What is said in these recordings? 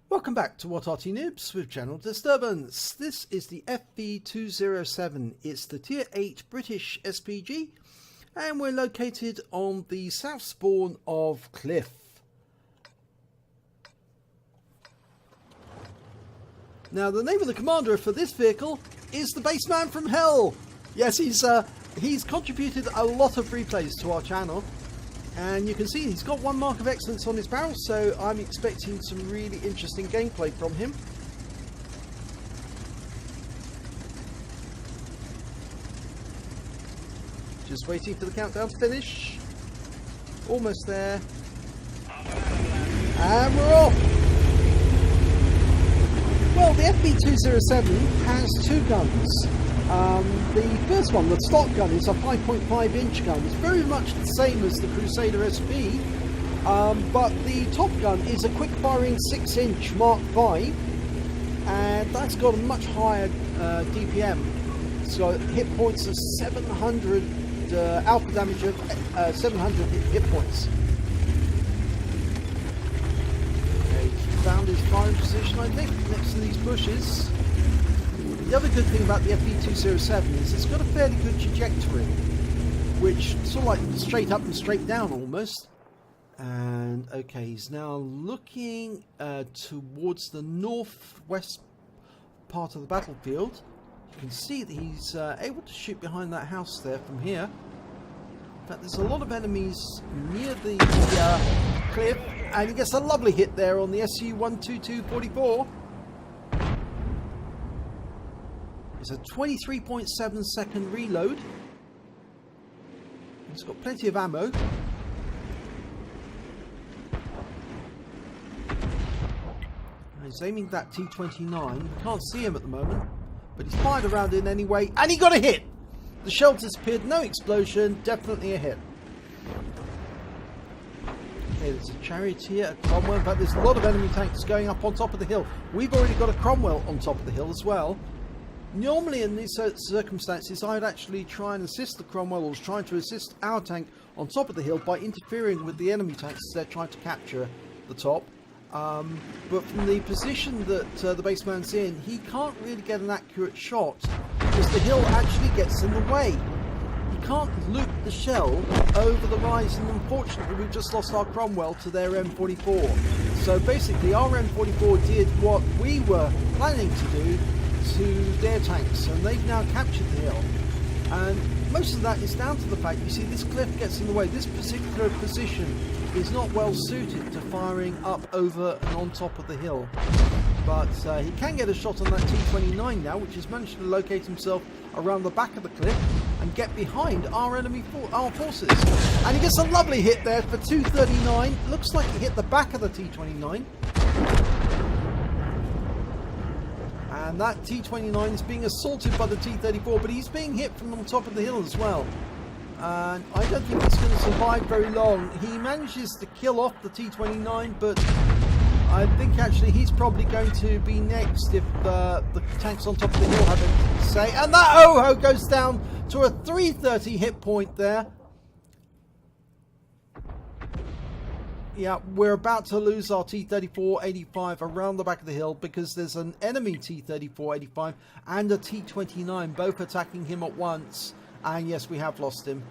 Welcome back to What Arty Noobs with General Disturbance. This is the FV207. It's the Tier 8 British SPG and we're located on the south spawn of Cliff. Now the name of the commander for this vehicle is the Bassman from Hell. Yes, he's contributed a lot of replays to our channel. And you can see he's got 1 mark of excellence on his barrel, so I'm expecting some really interesting gameplay from him. Just waiting for the countdown to finish. Almost there. And we're off! Well, the FV207 has 2 guns. The first one, the stock gun, is a 5.5 inch gun. It's very much the same as the Crusader SP, but the top gun is a quick firing 6 inch Mark V, and that's got a much higher DPM. It's got hit points of 700, alpha damage of 700 hit points. Okay, he found his firing position, I think, next to these bushes. The other good thing about the FV207 is it's got a fairly good trajectory, which sort of like straight up and straight down almost. And okay, he's now looking towards the northwest part of the battlefield. You can see that he's able to shoot behind that house there from here. In fact, there's a lot of enemies near the cliff, and he gets a lovely hit there on the SU-122-44. It's a 23.7 second reload. It's got plenty of ammo. He's aiming that T-29. You can't see him at the moment, but he's fired around in anyway, and he got a hit! The shell disappeared, no explosion, definitely a hit. Okay, there's a charioteer, a Cromwell. In fact, there's a lot of enemy tanks going up on top of the hill. We've already got a Cromwell on top of the hill as well. Normally in these circumstances I'd actually try and assist the Cromwell, or trying to assist our tank on top of the hill by interfering with the enemy tanks as they're trying to capture the top. But from the position that the Bassman's in, he can't really get an accurate shot because the hill actually gets in the way. He can't loop the shell over the rise, and unfortunately we've just lost our Cromwell to their M44. So basically our M44 did what we were planning to do to their tanks, and they've now captured the hill. And most of that is down to the fact, you see, this cliff gets in the way. This particular position is not well suited to firing up over and on top of the hill. But he can get a shot on that T-29 now, which has managed to locate himself around the back of the cliff and get behind our enemy forces. And he gets a lovely hit there for 239. Looks like he hit the back of the T-29. And that T-29 is being assaulted by the T-34, but he's being hit from on top of the hill as well. And I don't think he's going to survive very long. He manages to kill off the T-29, but I think actually he's probably going to be next if the tanks on top of the hill have anything to say. And that Oho goes down to a 330 hit point there. Yeah, we're about to lose our T-34-85 around the back of the hill because there's an enemy T-34-85 and a T-29 both attacking him at once. And yes, we have lost him.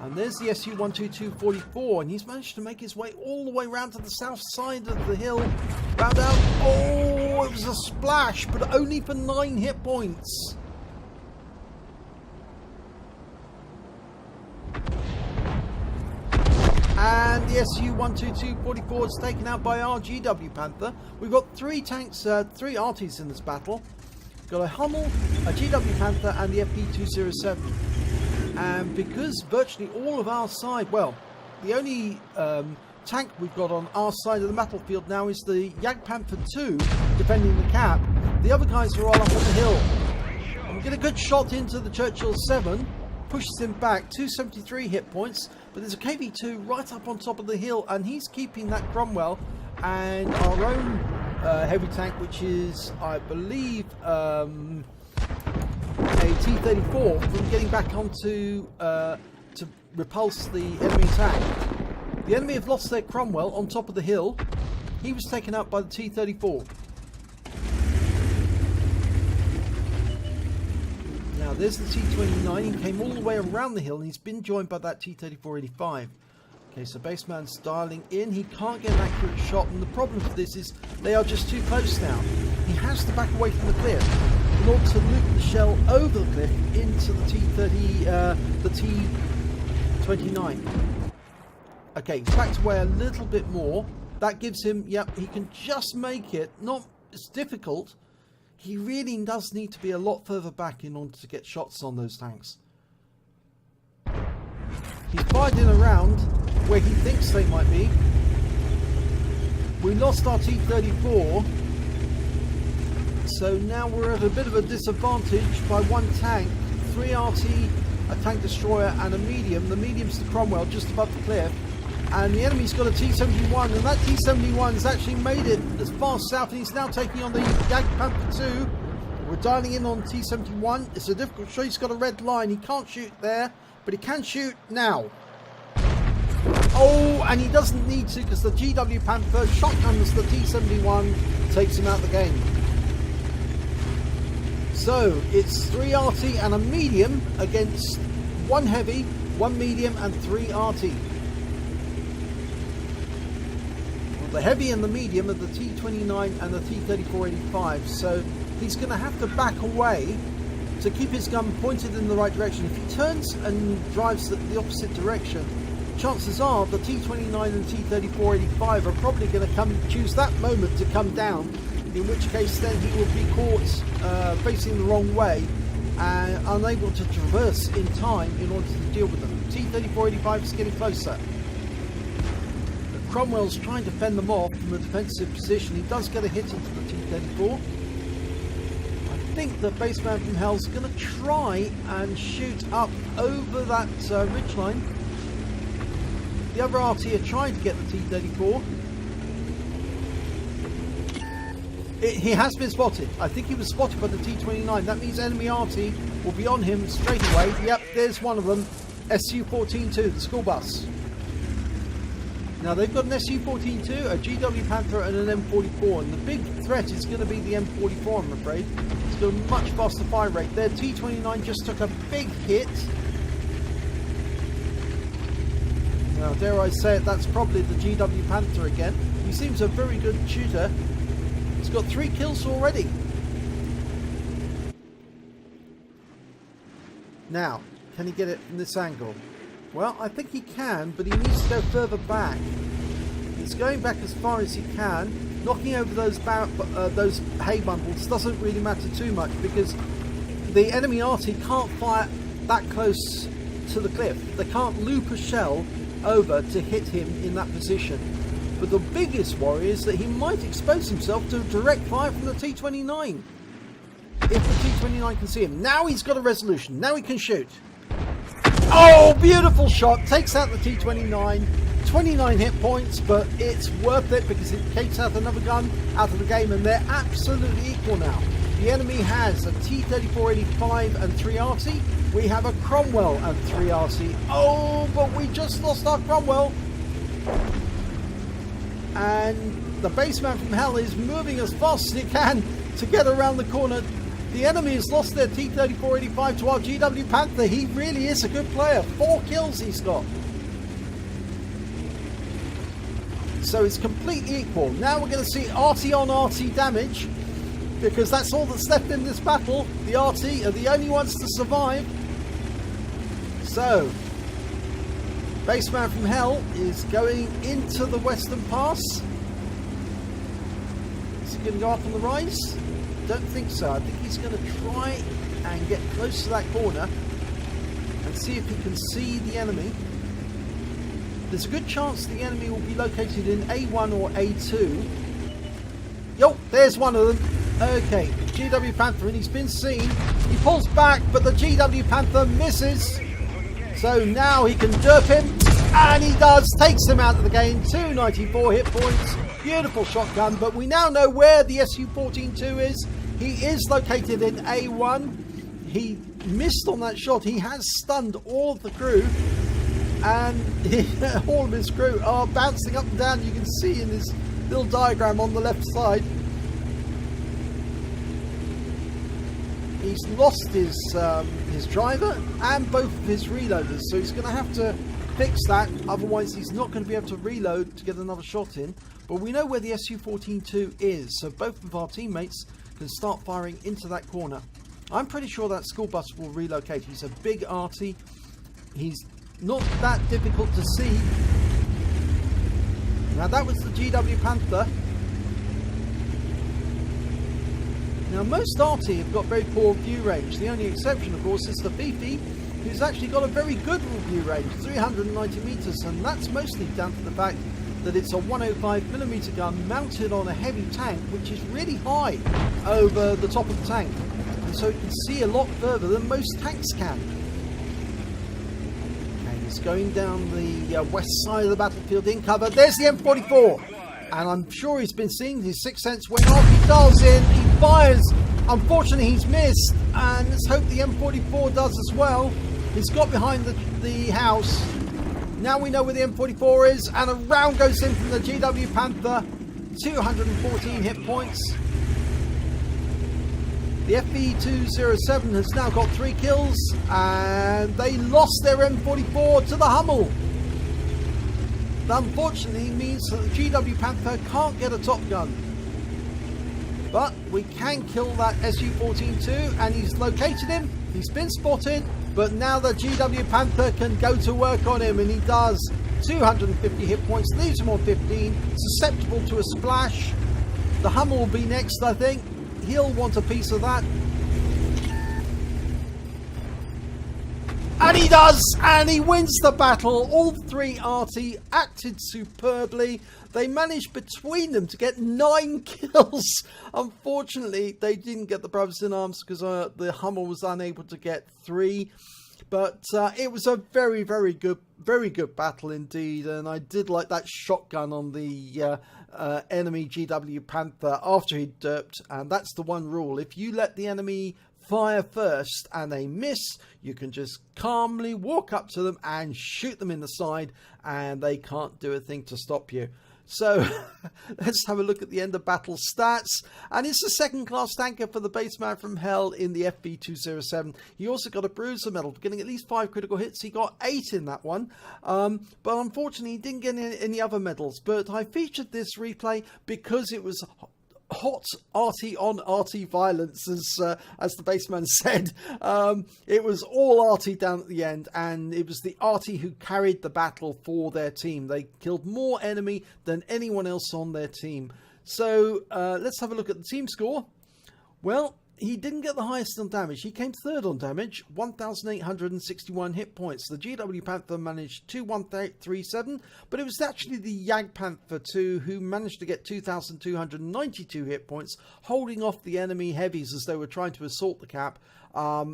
And there's the SU-122-44, and he's managed to make his way all the way around to the south side of the hill. Round out. Oh, it was a splash, but only for 9 hit points. And the SU-122-44 is taken out by our GW Panther. We've got 3 tanks, 3 Artys in this battle. We've got a Hummel, a GW Panther, and the FV207. And because virtually all of our side, well, the only tank we've got on our side of the battlefield now is the Jagdpanther 2 defending the cap. The other guys are all up on the hill. And we get a good shot into the Churchill 7. Pushes him back, 273 hit points, but there's a KV2 right up on top of the hill, and he's keeping that Cromwell and our own heavy tank, which is, I believe, a T-34, from getting back onto to repulse the enemy attack. The enemy have lost their Cromwell on top of the hill, he was taken out by the T-34. Now there's the T-29. He came all the way around the hill and he's been joined by that T-34-85. Okay, so Bassman's dialing in. He can't get an accurate shot, and the problem with this is they are just too close now. He has to back away from the cliff in order to loop the shell over the cliff into the T-29. Okay, he's backed away a little bit more. That gives him, yep, he can just make it. Not, it's difficult. He really does need to be a lot further back in order to get shots on those tanks. He's fired in around where he thinks they might be. We lost our T-34, so now we're at a bit of a disadvantage by one tank. 3 RT, a tank destroyer and a medium. The medium's the Cromwell just above the cliff, and the enemy's got a T-71, and that T-71 has actually made it as far south, and he's now taking on the Panther 2. We're dialing in on T-71. It's a difficult shot. He's got a red line. He can't shoot there, but he can shoot now. Oh, and he doesn't need to because the GW Panther shotguns the T-71, takes him out of the game. So it's 3 RT and a medium against 1 heavy, 1 medium and 3 RT. Well, the heavy and the medium are the T-29 and the T-34-85, so he's going to have to back away to keep his gun pointed in the right direction. If he turns and drives the opposite direction, chances are the T-29 and T-34-85 are probably going to choose that moment to come down, in which case then he will be caught facing the wrong way and unable to traverse in time in order to deal with them. T-34-85 is getting closer. But Cromwell's trying to fend them off from a defensive position. He does get a hit into the T-34. I think that BassmanFromHell is going to try and shoot up over that ridgeline. The other RT are trying to get the T-34. He has been spotted. I think he was spotted by the T-29. That means enemy RT will be on him straight away. Yep, there's one of them. SU-14-2, the school bus. Now they've got an SU-14-2, a GW Panther and an M44. And the big threat is going to be the M44, I'm afraid. It's got a much faster fire rate. Their T-29 just took a big hit. Now, dare I say it, that's probably the GW Panther again. He seems a very good shooter. He's got 3 kills already. Now, can he get it from this angle? Well, I think he can, but he needs to go further back. He's going back as far as he can. Knocking over those hay bundles doesn't really matter too much because the enemy RT can't fire that close to the cliff. They can't loop a shell over to hit him in that position. But the biggest worry is that he might expose himself to direct fire from the T-29 if the T-29 can see him. Now he's got a resolution. Now he can shoot. Oh, beautiful shot. Takes out the T-29. 29 hit points, but it's worth it because it takes out another gun out of the game, and they're absolutely equal now. The enemy has a T-34-85 and 3 RT. We have a Cromwell and 3 RT. Oh, but we just lost our Cromwell. And the BassmanFromHell is moving as fast as he can to get around the corner. The enemy has lost their T-34-85 to our GW Panther. He really is a good player. 4 kills he's got. So it's completely equal. Now we're going to see RT on RT damage, because that's all that's left in this battle. The RT are the only ones to survive. So, BassmanFromHell is going into the Western Pass. Is he going to go up on the rise? Don't think so. I think he's going to try and get close to that corner and see if he can see the enemy. There's a good chance the enemy will be located in A1 or A2. Yo, there's one of them. Okay, GW Panther, and he's been seen. He pulls back, but the GW Panther misses. So now he can derp him, and he does. Takes him out of the game. 294 hit points. Beautiful shotgun, but we now know where the SU-14-2 is. He is located in A1. He missed on that shot. He has stunned all of the crew, and all of his crew are bouncing up and down. You can see in this little diagram on the left side. He's lost his driver and both of his reloaders, so he's going to have to fix that, otherwise he's not going to be able to reload to get another shot in. But we know where the SU-14-2 is, so both of our teammates can start firing into that corner. I'm pretty sure that school bus will relocate. He's a big Arty. He's not that difficult to see. Now that was the GW Panther. Now most Arty have got very poor view range. The only exception, of course, is the Fifi, who's actually got a very good view range, 390 meters, and that's mostly down to the fact that it's a 105mm gun mounted on a heavy tank, which is really high over the top of the tank, and so it can see a lot further than most tanks can. Okay, he's going down the west side of the battlefield in cover. There's the M44. And I'm sure he's been seeing his sixth sense went off. He dials in, he fires. Unfortunately, he's missed. And let's hope the M44 does as well. He's got behind the house. Now we know where the M44 is. And a round goes in from the GW Panther. 214 hit points. The FV207 has now got 3 kills. And they lost their M44 to the Hummel. That unfortunately means that the GW Panther can't get a Top Gun. But we can kill that SU-14-2, and he's located him. He's been spotted, but now the GW Panther can go to work on him, and he does. 250 hit points, leaves him on 15, susceptible to a splash. The Hummel will be next, I think. He'll want a piece of that. And he does, and he wins the battle. All 3 Arty acted superbly. They managed between them to get 9 kills. Unfortunately, they didn't get the brothers in arms because the Hummel was unable to get 3. But it was a very, very good battle indeed. And I did like that shotgun on the enemy GW Panther after he derped. And that's the one rule. If you let the enemy fire first and they miss, you can just calmly walk up to them and shoot them in the side, and they can't do a thing to stop you. So let's have a look at the end of battle stats. And it's a second class tanker for the Bassman from Hell in the FV207. He also got a bruiser medal for getting at least 5 critical hits. He got 8 in that one, but unfortunately he didn't get any other medals. But I featured this replay because it was hot Arty on Arty violence, as the Bassman said. It was all Arty down at the end, and it was the Arty who carried the battle for their team. They killed more enemy than anyone else on their team. So let's have a look at the team score. Well, he didn't get the highest on damage. He came third on damage, 1,861 hit points. The GW Panther managed 2,137, but it was actually the Jag Panther 2 who managed to get 2,292 hit points, holding off the enemy heavies as they were trying to assault the cap.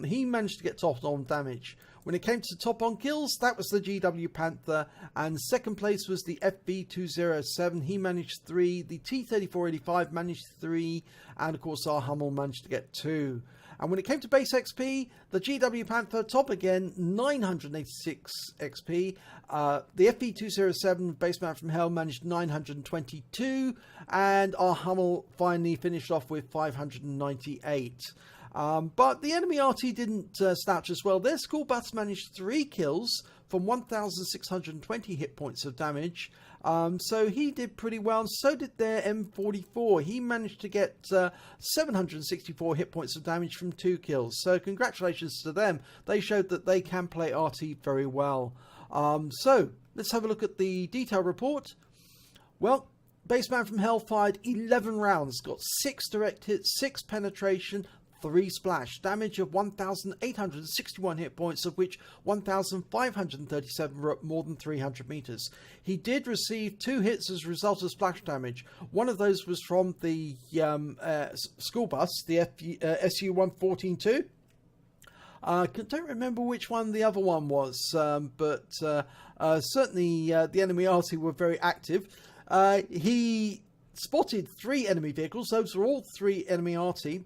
He managed to get top on damage. When it came to top on kills, that was the GW Panther, and second place was the FV207. He managed 3. The T-3485 managed 3, and of course our Hummel managed to get 2. And when it came to base XP, the GW Panther top again, 986 XP. The FV207 Bassman from Hell managed 922, and our Hummel finally finished off with 598. But the enemy RT didn't slouch as well. Their school bus managed 3 kills from 1,620 hit points of damage. So he did pretty well. So did their M44. He managed to get 764 hit points of damage from 2 kills. So congratulations to them. They showed that they can play RT very well. So let's have a look at the detail report. Well, Bassman from Hell fired 11 rounds, got 6 direct hits, 6 penetration, 3 splash, damage of 1,861 hit points, of which 1,537 were up more than 300 meters. He did receive 2 hits as a result of splash damage. One of those was from the school bus, the SU-114-2. I don't remember which one the other one was, but certainly the enemy Arty were very active. He spotted 3 enemy vehicles. Those were all 3 enemy Arty.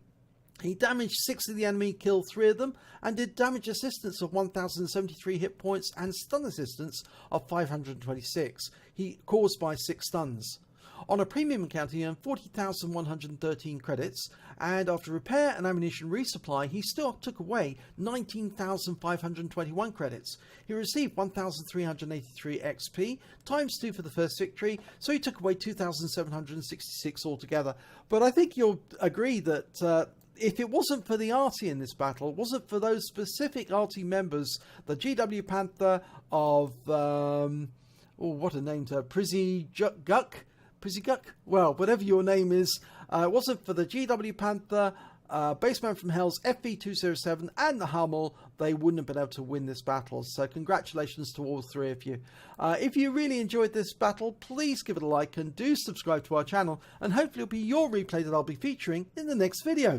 He damaged 6 of the enemy, killed 3 of them, and did damage assistance of 1,073 hit points and stun assistance of 526. He caused by 6 stuns. On a premium account, he earned 40,113 credits, and after repair and ammunition resupply, he still took away 19,521 credits. He received 1,383 XP, times 2 for the first victory, so he took away 2,766 altogether. But I think you'll agree that if it wasn't for the Arty in this battle, it wasn't for those specific Arty members, the GW Panther of, what a name to Priziguk, well, whatever your name is, it wasn't for the GW Panther, BassmanFromHell's FV207 and the Hummel, they wouldn't have been able to win this battle. So congratulations to all three of you. If you really enjoyed this battle, please give it a like and do subscribe to our channel, and hopefully it'll be your replay that I'll be featuring in the next video.